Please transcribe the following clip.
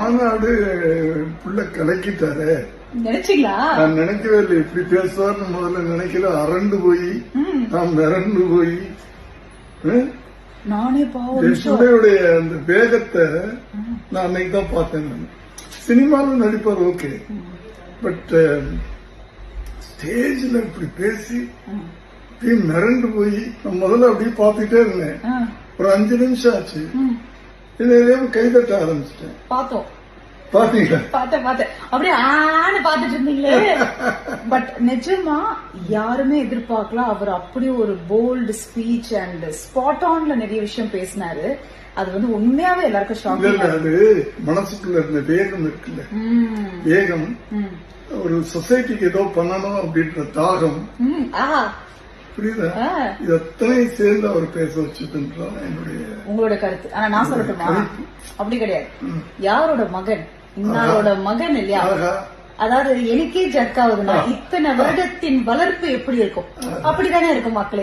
மாநாடு புள்ள கலக்கிட்டாரு. நினைச்சீங்களா? நான் நினைக்கவே இல்லை இப்படி பேசுவார்னு முதல்ல நினைக்கல. அரண்டு போய் நான் மிரண்டு போய் நானே பிள்ளையுடைய அந்த வேகத்தை நான் அன்னைக்கு தான் பார்த்தேன். நான் சினிமாவில் நடிப்பார் ஓகே, பட் ஸ்டேஜ்ல இப்படி பேசி அப்படியே மிரண்டு போய் நான் முதல்ல அப்படியே பார்த்துட்டே இருந்தேன். ஒரு 5 நிமிஷம் ஆச்சு, கைதட்ட ஆரம்பிச்சிட்டேன். பார்த்தோம், பாத்தீங்களா? பார்த்தேன் அப்படியே ஆன்னு பாத்துட்டு இருந்தீங்களே. பட் நிஜமா யாருமே எதிர்பார்க்கலாம். அவர் அப்படியே ஒரு போல்டு ஸ்பீச் அண்ட் ஸ்பாட் ஆன்ல நிறைய விஷயம் பேசினாரு. அது வந்து உண்மையாவே எல்லாருக்கும் ஷாக். அது மனசுக்குள்ள இருந்த வேகம் இருக்குல்ல, வேகம், ஒரு சொசைட்டிக்கு ஏதோ பண்ணணும் அப்படின்ற தாகம், புரியுதா? இது அத்தனை சேர்ந்து அவர் பேச வச்சதுன்றான் என்னுடைய உங்களோட கருத்து. ஆனா நான் சொல்லட்டுமா, அப்படி கிடையாது. யாரோட மகன், இன்னாரோட மகன் இல்லையா? அதாவது எனக்கே ஜர்க் ஆகுதுன்னா இத்தனை வருடத்தின் வளர்ப்பு எப்படி இருக்கும்? அப்படித்தானே இருக்கும் மக்களே.